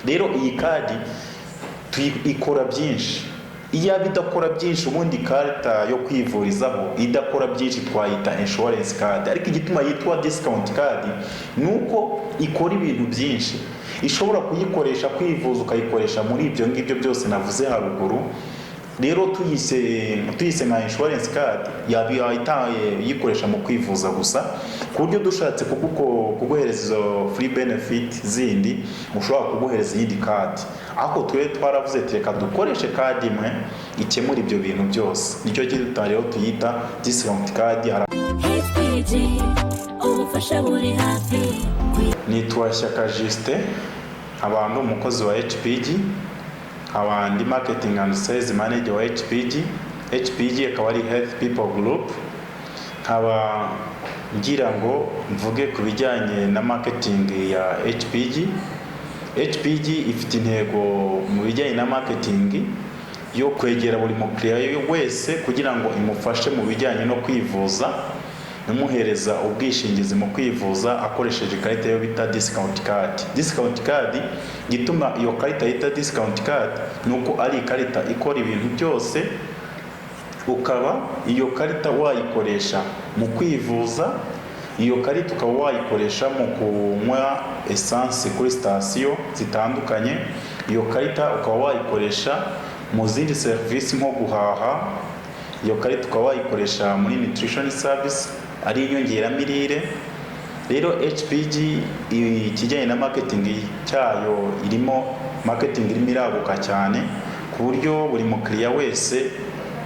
Rero iyi kadi ikora byinshi. Iyo idakora byinshi, ubundi karita yo kwivurizaho idakora byinshi twayita insurance card, ariko igituma yitwa discount card nuko ikora ibintu byinshi. Ishobora kuyikoresha kwivuza, ukayikoresha muri ibyo ngibyo byose navuze haruguru. Rero tuyise nka insurance card yabitaye yikoresha mu kwivuza gusa, ku buryo dushatse kuguhereza izo free benefit zindi ushobora kuguhereza iyindi card. Ako twaravuze reka dukoreshe card imwe ikemura ibyo bintu byose, nicyo gituma rero tuyita discount card. HPG ubufasha buri hafi. Nitwa Shyaka Justin, abantu umukozi wa HPG, abandi marketing and sales manager wa HPG. HPG akaba ari Health People Group. Nkaba ngira ngo mvuge ku bijyanye na marketing ya HPG. HPG ifite intego mu bijyanye na marketing yo kwegera buri mukiriya wese kugira ngo imufashe mu bijyanye no kwivuza, imuhereza ubwishingizi mu kwivuza akoresheje ikarita yo bita discount card. Discount card gituma iyo karita yita discount card nuko ari ikarita ikora ibintu byose, ukaba iyo karita wayikoresha mu kwivuza, iyo karita ukaba wayikoresha mu kunywa essence kuri station zitandukanye, iyo karita ukaba wayikoresha mu zindi service nko guhaha, iyo karita ukaba wayikoresha muri nutrition service ari inyongeramirire. Rero HPG ikijyanye na marketing cyayo irimo marketing irimo iraguka cyane, ku buryo buri mukiriya wese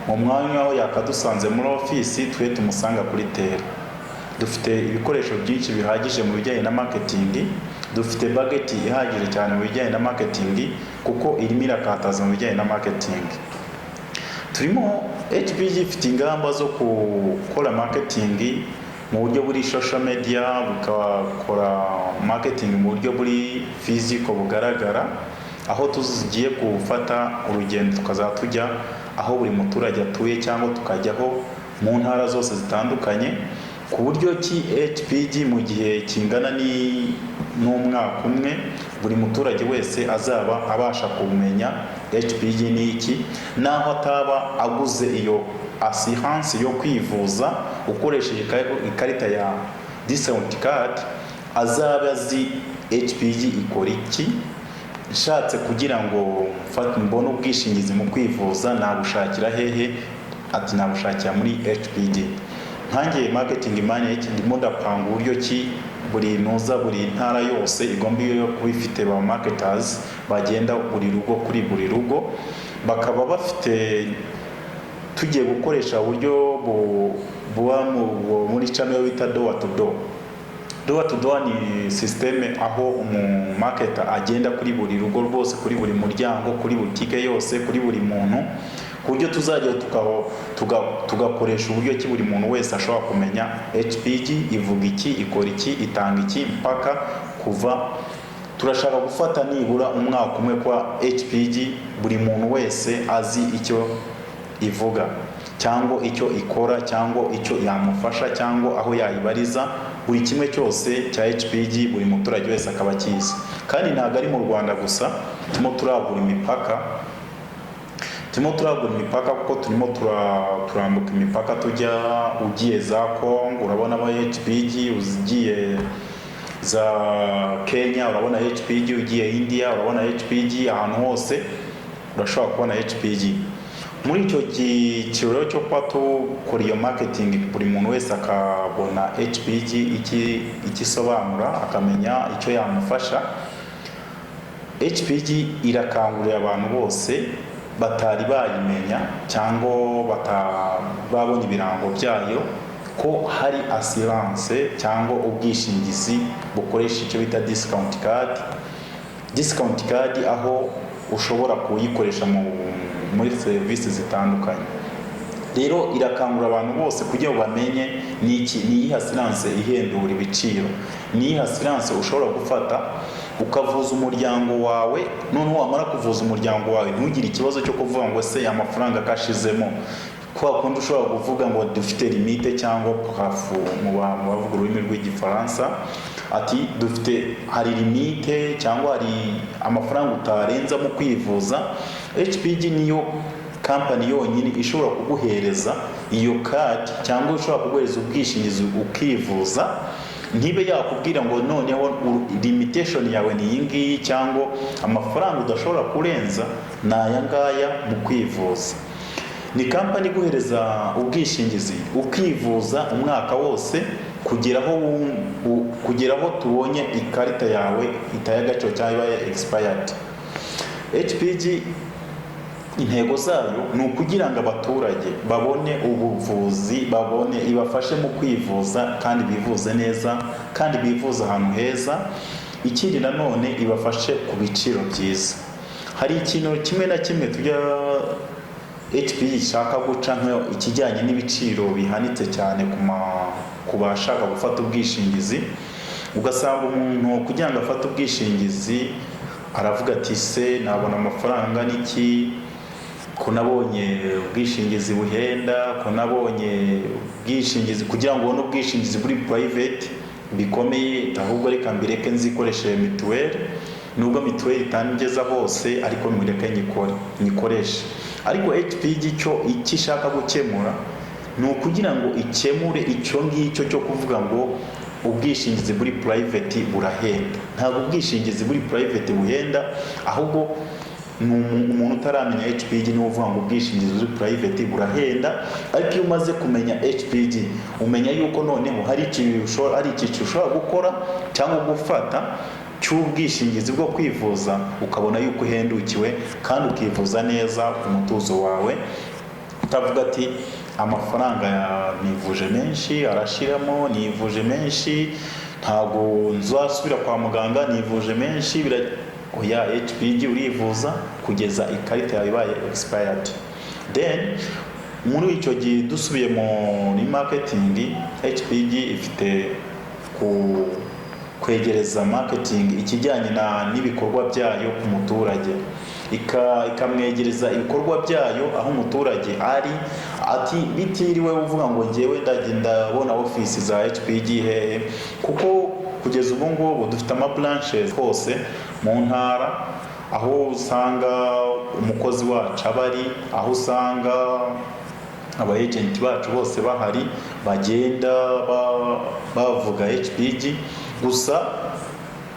mu mwanya aho yakadusanze muri office twe tumusanga kuri tera. Dufite ibikoresho byinshi bihagije mu bijyanye na marketing, dufite budget ihagije cyane mu bijyanye na marketing kuko irimo irakataza mu bijyanye na marketing. Turimo HPG ifite ingamba zo gukora marketing mu buryo buri social media, bukakora marketing mu buryo buri physical bugaragara, aho tuzigiye gufata urugendo tukazatujya aho buri muturage atuye cyangwa tukajyaho mu ntara zose zitandukanye, ku buryo ki HPG mu gihe kingana n'umwaka umwe buri muturage wese azaba abasha kumenya HPG ni iki, naho ataba aguze iyo assurance yo kwivuza ukoresheje ikarita ya discount card, azaba azi HPG ikora iki. Nshatse kugira ngo mbone ubwishingizi mu kwivuza nabushakira hehe, ati nabushakira muri HPG. Nkange marketing manager ndimo ndapanga uburyo ki buri ntara yose igomba yo kubifite ba marketers bagenda buri rugo kuri buri rugo, bakaba bafite tugiye gukoresha uburyo buba muri channel bita door to door. Door to door ni systeme aho marketer agenda kuri buri rugo rwose, kuri buri muryango, kuri butike yose, kuri buri muntu, ku buryo tuzajya tugakoresha uburyo ki buri muntu wese ashobora kumenya HPG ivuga iki, ikora iki, itanga iki, mpaka kuva turashaka gufata nibura umwaka umwe kwa HPG buri muntu wese azi icyo ivuga cyangwa icyo ikora cyangwa icyo yamufasha cyangwa aho yayibariza, buri kimwe cyose cya HPG buri muturage wese akaba akizi. Kandi ntabwo ari mu Rwanda gusa, turimo turagura imipaka kuko turimo turambuka imipaka tujya ugiye za Congo urabona aba HPG, ugiye za Kenya urabona HPG, ugiye India urabona HPG, ahantu hose urashobora kubona HPG. Muri icyo cyiciro cyo kuba tukora iyo marketing buri muntu wese akabona HPG ikisobanura, akamenya icyo yamufasha, HPG irakangurira abantu bose batari bayimenya cyangwa babonye ibirango byayo ko hari assurance cyangwa ubwishingizi bukoresha icyo bita discount card. Discount card aho ushobora kuyikoresha muri service zitandukanye. Rero irakangurira abantu bose kugira ngo bamenye ni assurance ihendura ibiciro, ni assurance ushobora gufata ukavuza umuryango wawe, none wamara kuvuza umuryango wawe ntugire ikibazo cyo kuvuga ngo se amafaranga kashizemo, kwa kundi ushobora kuvuga ngo dufite limite cyangwa plafond mu bavuga ururimi rw'igifaransa, ati dufite hari limite cyangwa hari amafaranga utarenza mu kwivuza. HPG niyo kampani yonyine ishobora kuguhereza iyo kadi cyangwa ishobora kuguhereza ubwishingizi ukivuza, ntibe yakubwira ngo noneho limitation yawe ni iyi ngiyi cyangwa amafaranga udashobora kurenza ni aya ngaya mu kwivuza. Ni kampani iguhereza ubwishingizi ukivuza umwaka wose kugeraho tubonye ikarita yawe itaye agaciro cyangwa ibaye expired. HPG intego zayo ni ukugira ngo abaturage babone ubuvuzi, ibafashe mu kwivuza kandi bivuze neza kandi bivuza ahantu heza. Ikindi nanone ibafashe ku biciro byiza. Hari ikintu kimwe na kimwe tujya HPG ishaka guca ikijyanye n'ibiciro bihanitse cyane ku bashaka gufata ubwishingizi. Ugasanga umuntu kugira ngo afate ubwishingizi aravuga ati se nabona amafaranga n'iki, ko nabonye ubwishingizi buhenda, ko nabonye ubwishingizi kugira ngo ubone ubwishingizi buri private bikomeye, ahubwo reka mbireke nzikoreshe mituweli, nubwo mituweli itangeza hose ariko mureke nyikoreshe. Ariko HPG icyo ishaka gukemura ni ukugira ngo ikemure icyo ngicyo cyo kuvuga ngo ubwishingizi buri private burahenda. Ntabwo ubwishingizi buri private buhenda, ahubwo umuntu utaramenya HPG niwe uvuga ngo ubwishingizi buri private burahenda. Ariko iyo umaze kumenya HPG umenya yuko noneho hari icyiciro ushobora gukora cyangwa gufata cy'ubwishingizi bwo kwivuza, ukabona yuko uhendukiwe kandi ukivuza neza ku mutuzo wawe, utavuga ati amafaranga nivuje menshi arashiramo, nivuje menshi ntabwo nzasubira kwa muganga, nivuje menshi oya. HPG urivuza kugeza ikarita yawe ibaye expired. Then muri icyo gihe dusubiye muri marketing, HPG ifite kwegereza marketing ikijyanye n'ibikorwa byayo ku muturage, ikamwegereza ibikorwa byayo aho umuturage ari, ati bitiriwe uvuga ngo ngewe ndabona ofisi za HPG hehe, kuko kugeza ubu ngubu dufite ama branches hose mu ntara, aho usanga umukozi wacu abari, aho usanga aba agent bacu bose bahari bagenda bavuga HPG. Gusa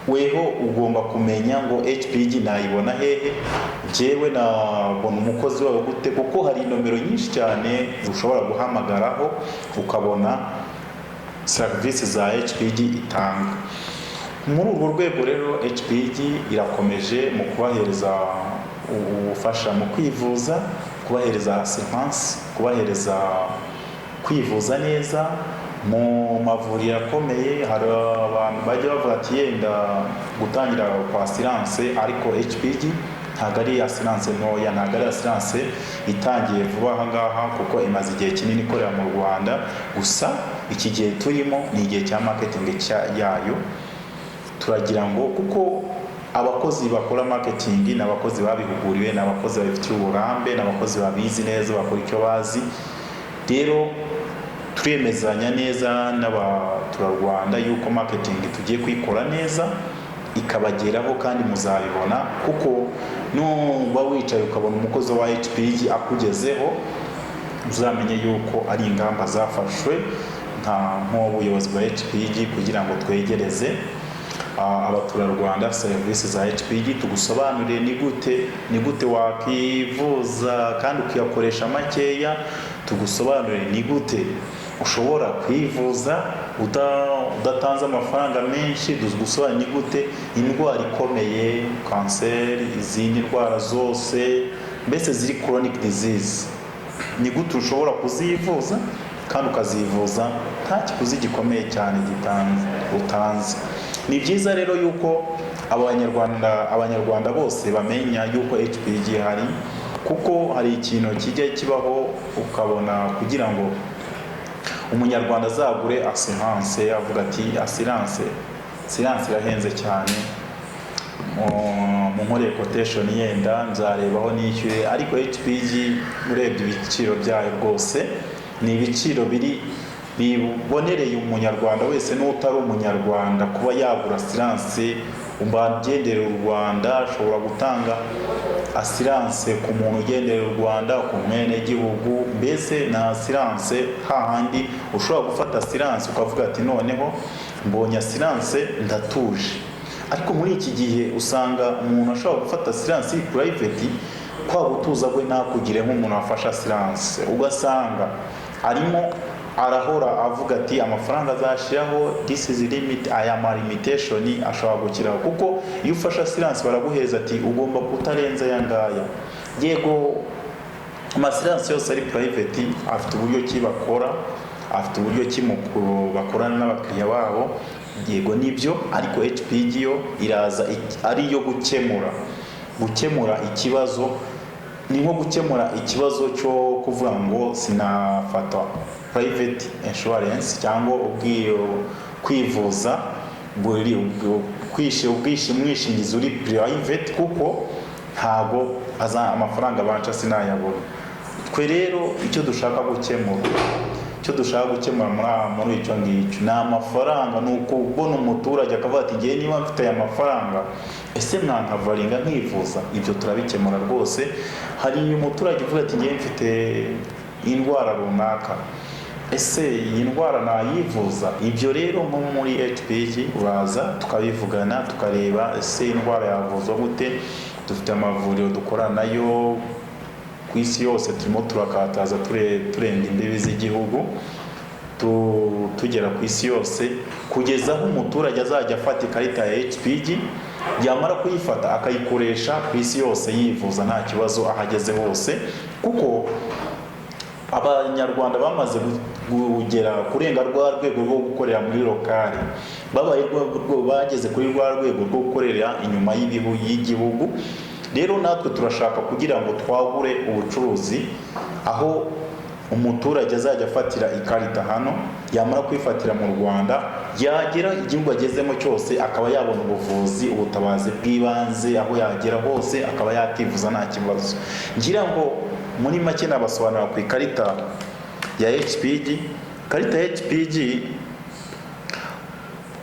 weho ugomba kumenya ngo HPG nayibona hehe, jewe nabona umukozi wawe gute, kuko hari nomero nyinshi cyane ushobora guhamagaraho ukabona service za HPG itanga. Muri urwo rwego rero HPG irakomeje mu kubahereza ubufasha mu kwivuza, kubahereza assurance, kubahereza kwivuza neza mu mavuriro akomeye. Hari abantu bajya bavuga ati yenda gutangira kwa assurance, ariko HPG ntabwo ari assurance ntoya, ntabwo ari assurance itangiye vuba aha ngaha, kuko imaze igihe kinini ikorera mu Rwanda. Gusa iki gihe turimo ni igihe cya marketing yayo. Turagira ngo kuko abakozi bakora marketing ni abakozi babihuguriwe, ni abakozi babifitiye uburambe, ni abakozi babizi neza, bakora icyo bazi. Rero turemezanya neza n'abaturarwanda yuko marketing tugiye kuyikora neza ikabageraho, kandi muzabibona, kuko nuba wicaye ukabona umukozi wa HPG akugezeho, uzamenye yuko ari ingamba zafashwe nk'ubuyobozi bwa HPG kugira ngo twegereze abaturarwanda serivisi za HPG. Tugusobanurire ni gute wakivuza kandi ukiyakoresha makeya, tugusobanurire ni gute ushobora kwivuza udatanze amafaranga menshi, tugusobanurire ni gute indwara ikomeye, kanseri, izindi ndwara zose mbese ziri chronic disease, ni gute ushobora kuzivuza kandi ukazivuza nta kiguzi gikomeye cyane utanze. Ni byiza rero yuko abanyarwanda bose bamenya yuko HPG hari, kuko hari ikintu kijya kibaho ukabona kugira ngo umunyarwanda azagure assurance avuga ati assurance irahenze cyane, mu nkore quotation yenda nzarebaho nishyure. Ariko HPG urebye ibiciro byayo rwose ni ibiciro biri bibonereye umunyarwanda wese n'utari umunyarwanda kuba yagura asiranse. Ugendera u Rwanda ashobora gutanga asiranse ku muntu ugendera u Rwanda, ku mwenegihugu, mbese na asiranse hahandi ushobora gufata asiranse ukavuga ati noneho mbonye asiranse ndatuje. Ariko muri iki gihe usanga umuntu ashobora gufata asiranse private, kwa gutuza gwe ntakugire nk'umuntu wafashe asiranse, ugasanga arimo arahora avuga ati amafaranga azashiraho, this is limit, aya ma limitation ashobora gukiraho. Kuko iyo ufashe asiranse baraguheza ati ugomba kutarenza aya ngaya. Yego amasiranse yose ari private afite uburyo ki bakora, afite uburyo ki bakorana n'abakiriya babo, yego nibyo, ariko HPG yo iraza ari yo gukemura ikibazo. Ni nko gukemura ikibazo cyo kuvuga ngo sinafata private insurance cyangwa kwivuza umwishingizi uri private, kuko ntago amafaranga banca sinayabona. Twe rero icyo dushaka gukemura muri icyo ngicyo ni amafaranga. Ni uko ubona umuturage akavuga ati ngiye niba mfite aya mafaranga ese mwankavaringa nkivuza. Ibyo turabikemura rwose. Hari umuturage uvuga ati ngiye mfite indwara runaka, ese iyi ndwara nayivuza? Ibyo rero nko muri HPG uraza tukabivugana tukareba ese indwara yavuzwa gute. Dufite amavuriro dukorana nayo ku isi yose, turimo turakataza turenga imbibi z'igihugu, tugera ku isi yose, kugeza aho umuturage azajya afata ikarita ya HPG, yamara kuyifata akayikoresha ku isi yose yivuza nta kibazo ahageze hose. Kuko abanyarwanda bamaze kurenga rwa rwego rwo gukorera muri lokale, bageze kuri rwa rwego rwo gukorera inyuma y'igihugu. Rero natwe turashaka kugira ngo twagure ubucuruzi, aho umuturage azajya afatira ikarita hano, yamara kwifatira mu Rwanda, yagera igihugu agezemo cyose akaba yabona ubuvuzi, ubutabazi bw'ibanze, aho yagera hose akaba yativuza nta kibazo. Ngira ngo muri make nabasobanura ku ikarita ya HPG. Ikarita ya HPG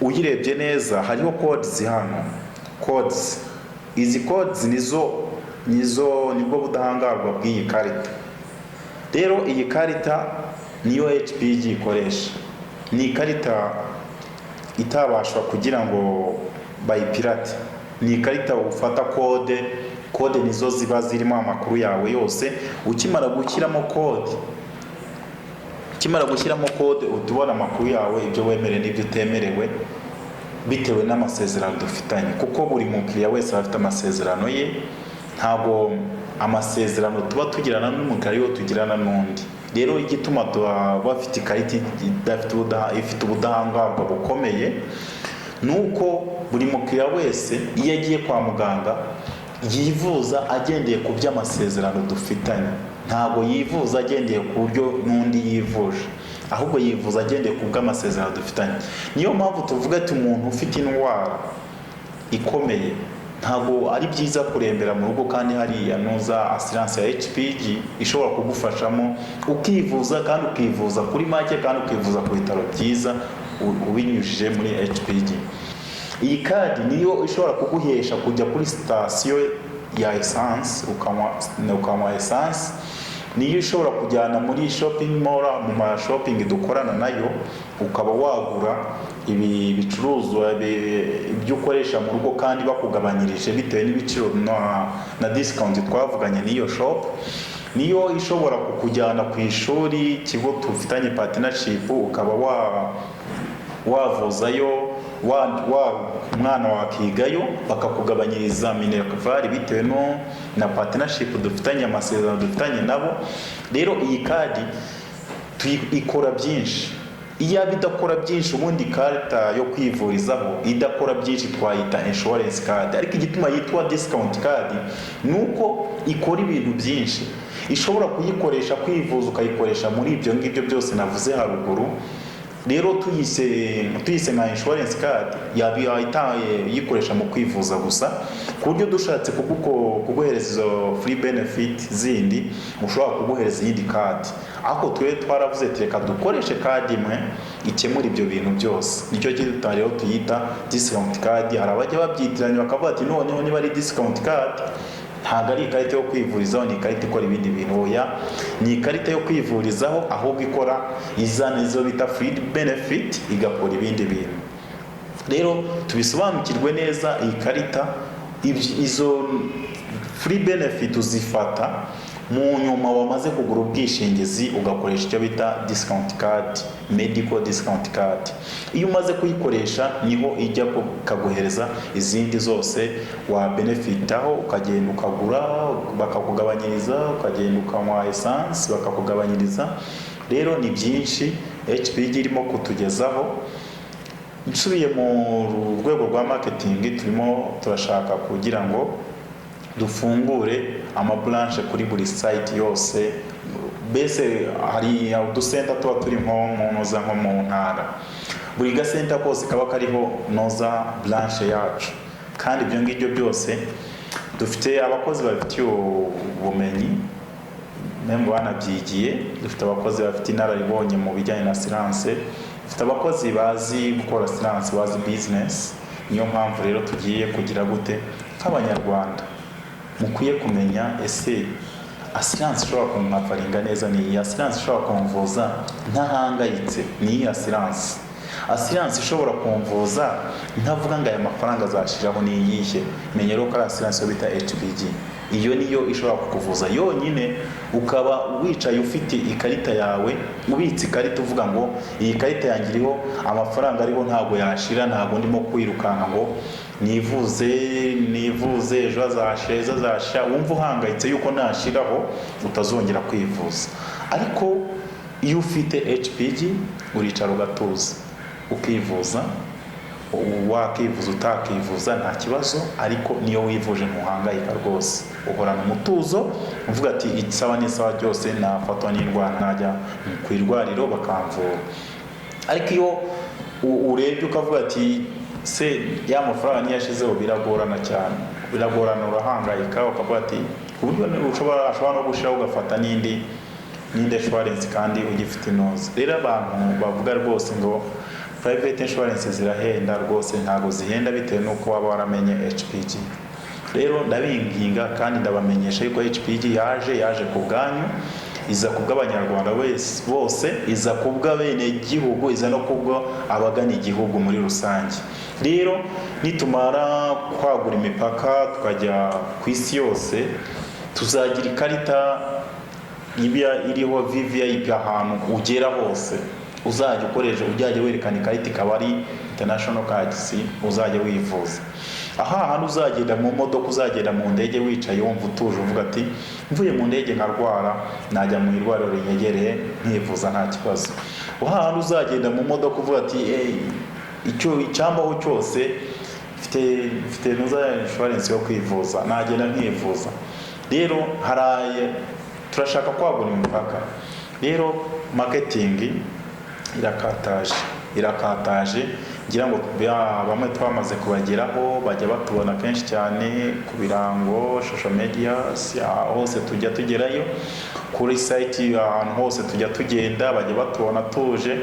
uyirebye neza hariho codes hano, codes. Izi codes nibwo budahangarwa bw'iyi karita. Rero iyi karita niyo HPG ikoresha. Ni ikarita itabashwa kugira ngo bayipirate. Ni ikarita ufata code nizo ziba zirimo amakuru yawe yose. Ukimara gushyiramo code utubona amakuru yawe, ibyo wemerewe n'ibyo utemerewe, bitewe n'amasezerano dufitanye. Kuko buri mukiriya wese afite amasezerano ye, ntabwo amasezerano tuba tugirana n'umukiriya tugirana n'undi. Rero igituma bafite ikarita ifite ubudahangarwa bukomeye, nuko buri mukiriya wese iyo agiye kwa muganga yivuza agendeye ku by'amasezerano dufitanye. Ntabwo yivuza agendeye ku buryo n'undi yivuje, ahubwo yivuza agendeye ku bw'amasezerano dufitanye. Niyo mpamvu tuvuga ati umuntu ufite indwara ikomeye ntabwo ari byiza kurembera mu rugo, kandi hariya nuza asiranse ya HPG ishobora kugufashamo ukivuza, kandi ukivuza kuri make, kandi ukivuza ku bitaro byiza ubinyujije muri HPG. Iyi kadi niyo ishobora kuguhesha kujya kuri sitasiyo ya essence ukanywa essence. Niyo ishobora kujyana muri shopping mall, mu ma shopping dukorana nayo, ukaba wagura ibi bicuruzwa ibyo ukoresha mu rugo kandi bakugabanyirije bitewe n'ibiciro na discount twavuganye n'iyo shop. Niyo ishobora kukujyana ku ishuri, ikigo tufitanye partnership, ukaba wavuzayo umwana wakigayo bakakugabanyiriza minerval bitewe na partnership dufitanye, amasezerano dufitanye nabo. Rero iyi kadi ikora byinshi. Iyo bidakora byinshi, ubundi karita yo kwivurizaho idakora byinshi twayita insurance card. Ariko igituma yitwa discount card nuko ikora ibintu byinshi. Ishobora kuyikoresha kwivuza, ukayikoresha muri ibyo ngibyo byose navuze haruguru. rero tuyise nka insurance card yahita yikoresha mu kwivuza gusa, ku buryo dushatse kuguhereza izo free benefit zindi ushobora kuguhereza iyindi card, ariko twaravuze reka dukoreshe card imwe ikemura ibyo bintu byose. Nicyo cyitwa rero tuyita discount card. Hari abajya babyitiranya bakavuga ati noneho niba ari discount card ntabwo ari ikarita yo kwivurizaho, ni ikarita ikora ibindi bintu. Oya, ni ikarita yo kwivurizaho ahubwo ikora izana izo bita free benefit, igakora ibindi bintu. Rero tubisobanukirwe neza, iyi karita izo free benefit uzifata mu nyuma wamaze kugura ubwishingizi ugakoresha icyo bita discount card, medical discount card. Iyo umaze kuyikoresha niho ijya kaguhereza izindi zose wa benefitaho, ukagenda ukagura bakakugabanyiriza, ukagenda ukanywa essence bakakugabanyiriza. Rero ni byinshi HPG irimo kutugezaho. Nsubiye mu rwego rwa marketing, turimo turashaka kugira ngo dufungure amabranche kuri buri site yose. Bese hari udusenta tuba turi nko mu ntara, buri gasenta kose kaba kariho noza branche yacu, kandi ibyo ngibyo byose dufite abakozi babifitiye ubumenyi membo banabyigiye. Dufite abakozi bafite inararibonye mu bijyanye na assurance, dufite abakozi bazi gukora assurance, bazi business. Niyo mpamvu rero tugiye kugira gute nk'abanyarwanda mukwiye kumenya ese assurance ishobora kumwafaringa neza ni iyi assurance, ishobora kumvuza ntahangayitse ni iyi assurance. Assurance ishobora kumvuza ntavuga ngo aya mafaranga azashiraho ni iyihe. Menya rero ko ari assurance yo bita HPG, iyo niyo ishobora kukuvuza yonyine, ukaba wicaye ufite ikarita yawe, ubitse ikarita uvuga ngo iyi karita yanjye iriho amafaranga ariho ntabwo yashira, ntabwo ndimo kwirukanka ngo nivuze ejo azashira, wumva uhangayitse yuko nashiraho utazongera kwivuza. Ariko iyo ufite HPG uricara ugatuza ukivuza, wakivuza utakivuza nta kibazo, ariko niyo wivuje ntuhangayika rwose, uhorana umutuzo uvuga ati isawa n'isawa byose nafatwa n'indwara najya ku irwariro bakamvura. Ariko iyo urebye ukavuga ati se ya mafaranga niyashizeho biragorana cyane, biragorana, urahangayika ukavuga ati uburyo ushobora no gushiraho ugafata n'indi insurance kandi ugifite inoze. Rero abantu bavuga rwose ngo private insurance zirahenda, rwose ntabwo zihenda bitewe nuko waba waramenye HPG. Rero ndabinginga kandi ndabamenyesha yuko HPG yaje ku bwanyu, iza kubw'abanyarwanda bose, iza kubw'abene igihugu, iza no kubwo abagana igihugu muri rusange. Rero nitumara kwagura imipaka tukajya ku isi yose, tuzagira ikarita iriho VVIP ahantu ugera hose uzajya ukoresha, ujyaje werekana ikarita ikaba ari international cards, uzajya wivuza. Aha hantu uzagenda mu modoka, uzagenda mu ndege wicaye wumva utuje uvuga ati mvuye mu ndege nkarwara najya mu irwariro rinyegereye nkivuza nta kibazo. Aha hantu uzagenda mu modoka uvuga ati icyo icyambaho cyose mfite nuza insurance yo kwivuza nagenda nkivuza. Rero haraye turashaka kwagura imipaka. Rero marketing irakataje ngira ngo bamwe twamaze kubageraho, bajya batubona kenshi cyane ku birango, social media hose tujya tugerayo, kuri site ahantu hose tujya tugenda, bajya batubona tuje,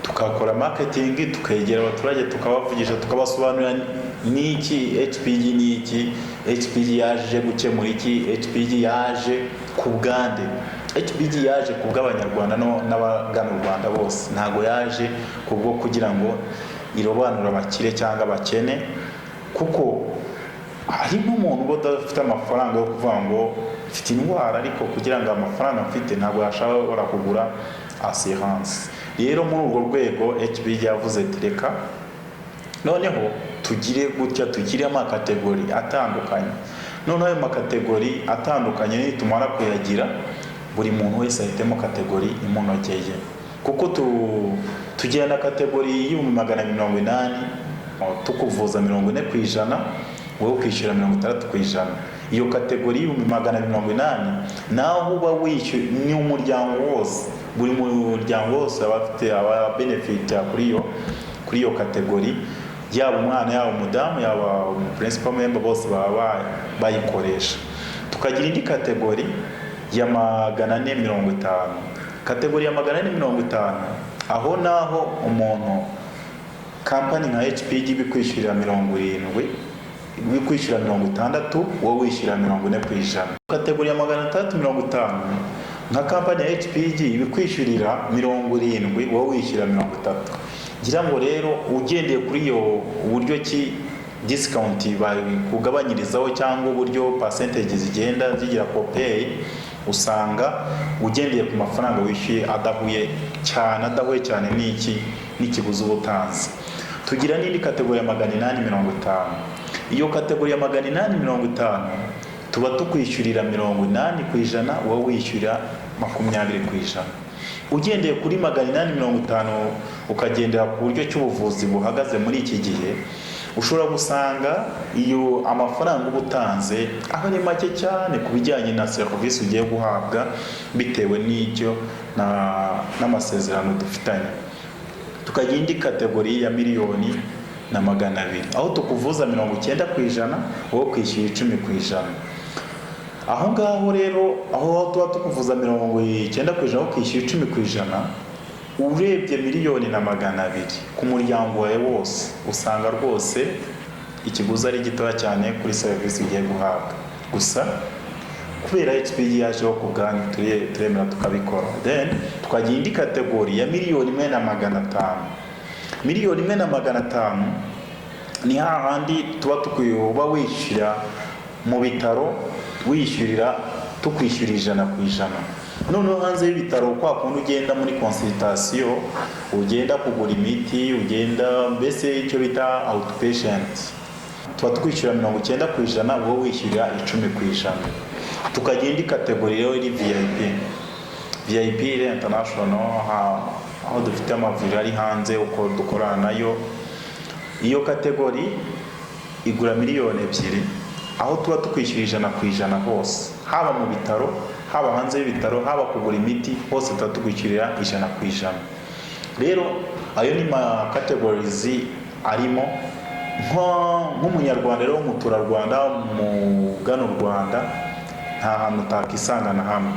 tukakora marketing, tukegera abaturage, tukabavugisha, tukabasobanurira niki HPG, niki HPG yaje gukemura iki, HPG yaje ku bwande, HPG yaje kubw'abanyarwanda n'abagana u Rwanda bose, ntago yaje kubwo kugira ngo irobanura abakire cyangwa abakene, kuko hari n'umuntu udafite amafaranga yo kuvuga ngo mfite indwara ariko kugira ngo amafaranga mfite ntabwo yashobora kugura assurance. Rero muri urwo rwego HPG yavuze reka noneho tugire gutya, tugire amakategori atandukanye. Noneho ayo makategori atandukanye nitumara kuyagira, buri muntu wese ahitemo kategori imunogeye, kuko tugira na kategori y'ibihumbi 880 tukuvuza 40%, wowe ukishyura 60%. Iyo kategori y'ibihumbi 280 naho uba wishyuye ni umuryango wose, buri muryango wose aba afite benefit kuri iyo kategori, yaba umwana yaba umudamu yaba principal member bose baba bayikoresha. Tukagira indi kategori ya 450. Kategori ya 450 aho naho umuntu company nka HPG bikwishyurira 70, bikwishyura 60, wowe wishyura 40%. Kategori ya 350 nka company ya HPG bikwishyurira 70, wowe wishyura 30. Ngira ngo rero ugendeye kuri iyo uburyo ki discount kugabanyirizaho cyangwa uburyo percentage zigenda zigira copay, usanga ugendeye ku mafaranga wishyuye adahuye cyane n'ikiguzi ubutanzi. Tugira n'indi kategori ya 850. Iyo kategori ya 850 tuba tukwishyurira 80%, wowe wishyura 20%. Ugendeye kuri 850 ukagendera ku buryo cy'ubuvuzi buhagaze muri iki gihe, ushobora gusanga iyo amafaranga ubutanze aho ni make cyane ku bijyanye na service ugiye guhabwa bitewe n'icyo n'amasezerano dufitanye. Tukagira indi kategori ya 1,200,000 aho tukuvuza 90%, wowe kwishyura 10%. Aho ngaho rero aho tuba tukuvuza 90% ukishyura 10%, urebye 1,200,000 ku muryango wawe wose, usanga rwose ikiguzi ari gitoya cyane kuri service ugiye guhabwa. Gusa kubera HPG yajeho ku bwanyu turemera tukabikora. Then tukagira indi kategori ya 1,150,000. 1,150,000 ni hahandi tuba tukuyoba wishyura mu bitaro, wishyurira tukwishyura 100%. Noneho hanze y'ibitaro kwa kundi ugenda muri consultation, ugenda kugura imiti, ugenda mbese icyo bita outpatient, tuba tukwishyura 90%, wowe wishyura 10%. Tukagira indi kategori rero iri VIP international, aho dufite amavuriro ari hanze uko dukorana nayo. Iyo kategori igura 2,000,000, aho tuba tukwishyura 100% hose, haba mu bitaro, haba hanze y'ibitaro, haba kugura imiti, hose tuba tukwishyurira 100%. Rero ayo ni ma categories arimo nk'umunyarwanda rero w'umuturarwanda mugana u Rwanda, nta hantu utakisanga na hamwe.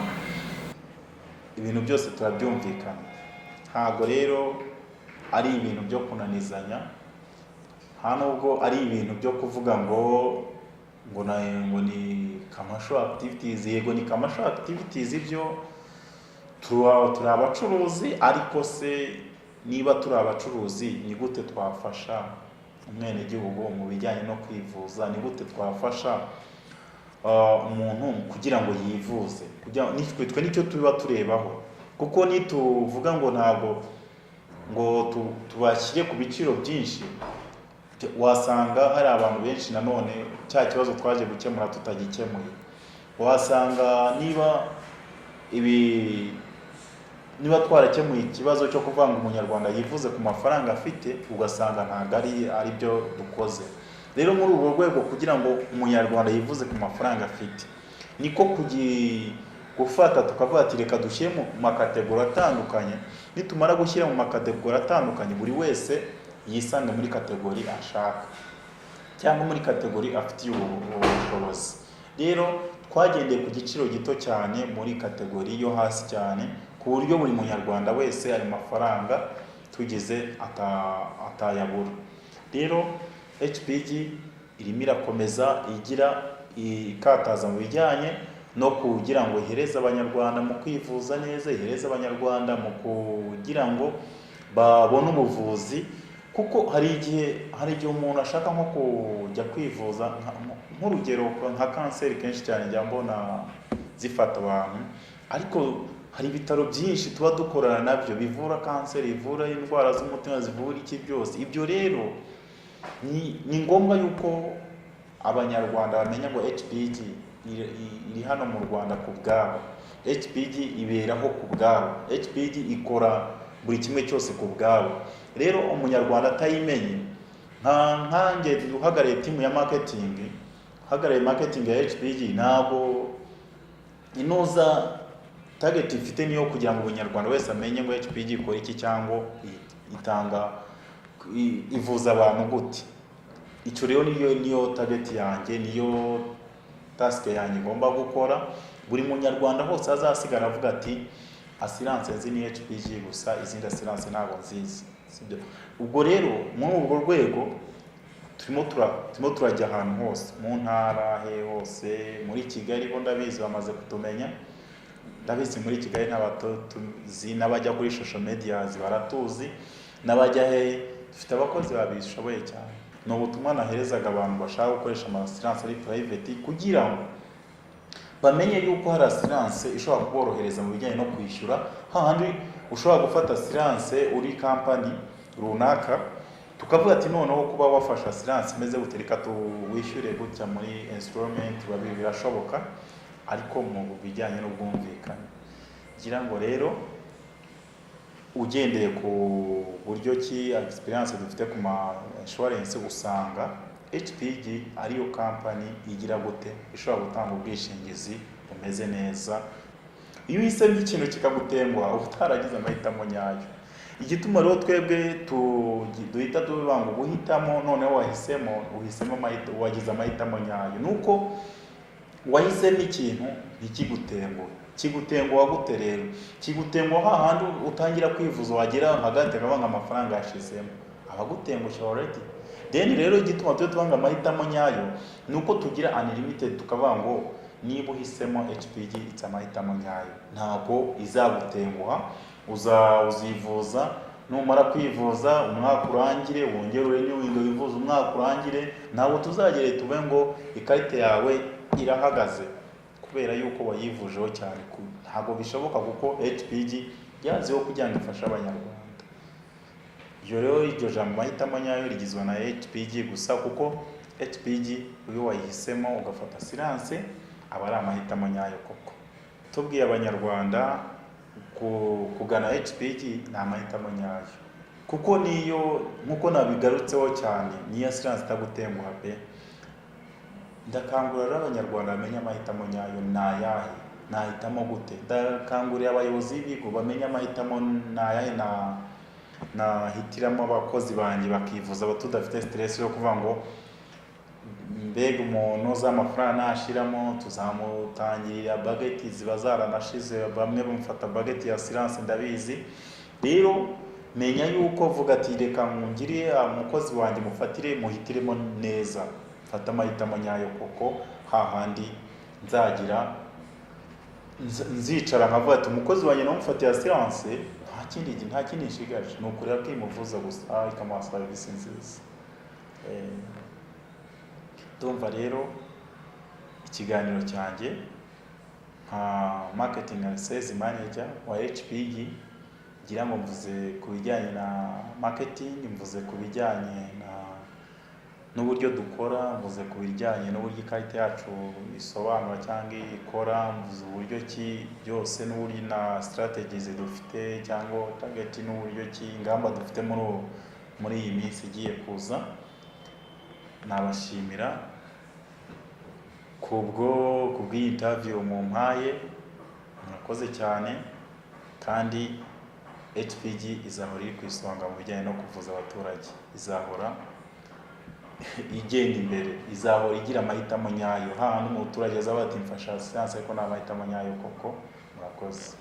Ibintu byose turabyumvikana, ntago rero ari ibintu byo kunanizanya, nta nubwo ari ibintu byo kuvuga ngo ni commercial activities. Yego ni commercial activities, ibyo turi abacuruzi, ariko se niba turi abacuruzi ni gute twafasha umwene gihugu mu bijyanye no kwivuza? Ni gute twafasha umuntu kugira ngo yivuze? Twe nicyo tuba turebaho, kuko nituvuga ngo ntabwo ngo tubashyire ku biciro byinshi, wasanga hari abantu benshi nanone cya kibazo twaje gukemura tutagikemuye. Wasanga niba twarakemuye ikibazo cyo kuvanga umunyarwanda yivuze ku mafaranga afite, ugasanga ntabwo ari byo dukoze. Rero muri urwo rwego kugira ngo umunyarwanda yivuze ku mafaranga afite, niko gufata tukavuga ati reka dushyire mu makategori atandukanye. Nitumara gushyira mu makategori atandukanye, buri wese yisanga muri kategori ashaka cyangwa muri kategori afitiye ubushobozi. Rero twagendeye ku giciro gito cyane muri kategori yo hasi cyane, ku buryo buri munyarwanda wese ayo mafaranga tugize atayabura. Rero HPG irimo irakomeza ikataza mu bijyanye no kugira ngo ihereze abanyarwanda mu kwivuza neza, ihereze abanyarwanda mu kugira ngo babone ubuvuzi. Kuko hari igihe umuntu ashaka nko kujya kwivuza, nk'urugero nka kanseri, kenshi cyane njya mbona zifata abantu, ariko hari ibitaro byinshi tuba dukorana nabyo bivura kanseri, bivura indwara z'umutima, zivura iki byose. Ibyo rero ni ngombwa yuko abanyarwanda bamenya ngo HPG iri hano mu Rwanda ku bwabo. HPG iberaho ku bwabo. HPG ikora buri kimwe cyose ku bwabo. Rero umunyarwanda atayimenye nkanjye uhagarariye timu ya marketing, uhagarariye marketing ya HPG, ntabwo inoza target ifite niyo kugira ngo Umunyarwanda wese amenye ngo HPG ikora iki cyangwa itanga ivuza abantu gute. Icyo rero niyo target yanjye, niyo task yanjye ngomba gukora. Buri Munyarwanda hose azasigara avuga ati assurance nzi ni HPG gusa, izindi assurance ntabwo nzizi, sibyo? Ubwo rero muri ubwo rwego turimo turajya ahantu hose mu ntara hose, muri Kigali bo ndabizi bamaze kutumenya, ndabizi muri Kigali n'abatuzi n'abajya kuri social media baratuzi, n'abajya dufite abakozi babishoboye cyane. No butumwa naherezaga abantu bashaka gukoresha assurance ari private kugira ngo bamenye yuko hari assurance ishobora kuborohereza mu bijyanye no kwishyura. Hahandi ushobora gufata assurance uri company runaka, tukavuga ati noneho kuba wafasha assurance imeze gutereka tuwishyure gutya muri installment birashoboka, ariko mu bijyanye n'ubwumvikane. Ngira ngo rero ugendeye ku buryo ki experience dufite ku ma insurance, usanga HPG ariyo company igira gute ishobora gutanga ubwishingizi bumeze neza. Iyo uhisemo ikintu kikagutengwa utaragize amahitamo nyayo, igituma rero twebwe duhita tuvuga ngo guhitamo, noneho wahisemo wagize amahitamo nyayo, nuko wahisemo ikintu kigutenguha gute rero? Kigutenguha hahandi utangira kwivuza wagera hagati abanga amafaranga yashizemo abagutengushye already. Then rero igituma tubanga amahitamo nyayo nuko tugira unlimited, tukavuga ngo niba uhisemo HPG it's amahitamo nyayo, ntabwo izagutenguha. Uzivuza, numara kwivuza umwaka urangire wongere urenyuwinge wivuza umwaka urangire, ntabwo tuzagere tuve ngo ikarita yawe irahagaze kubera yuko wayivujeho cyane. Ntabwo bishoboka kuko HPG yaziho kugira ngo ifashe Abanyarwanda. Iyo rero iryo jambo mahitamo nyayo rigizwe na HPG gusa, kuko HPG iyo wayihisemo ugafata assurance aba ari amahitamo nyayo koko. Tubwiye Abanyarwanda kugana HPG ni amahitamo nyayo, kuko niyo nkuko nabigarutseho cyane, niyo assurance itagutenguha pe. Ndakangurira Abanyarwanda bamenye amahitamo nyayo nayahe, nahitamo gute. Ndakangurira abayobozi b'ibigo bamenye amahitamo nayahe, nahitiramo abakozi banjye bakivuza batudafite stress yo kuvuga ngo mbega umuntu z'amafaranga nashiramo tuzamutangirira budget ziba zaranashize, bamwe bamufata budget ya assurance ndabizi. Rero menya yuko vuga ati reka ngire umukozi wanjye mufatire muhitiremo neza, fata amahitamo nyayo koko. Hahandi nzicara nkavuga ati umukozi wanjye namufatiye assurance, nta kindi nshigaje ni ukureba ko imuvuza gusa ikamuha service nziza. Ndumva rero ikiganiro cyanjye nka marketing and sales manager wa HPG, ngira ngo mvuze ku bijyanye na marketing, mvuze ku bijyanye n'uburyo dukora, mvuze ku bijyanye n'uburyo ikarita yacu isobanura cyangwa ikora, mvuze uburyo ki byose n'uburyo na strategies dufite cyangwa target, n'uburyo ki ingamba dufite muri iyi minsi igiye kuza. Nabashimira kubw'iyi interview mumpaye, murakoze cyane. Kandi HPG izahora iri ku isonga mu bijyanye no kuvuza abaturage, izahora igenda imbere, izahora igira amahitamo nyayo. Hahandi umuturage azaba ati mfasha assurance ariko nta mahitamo nyayo koko. Murakoze.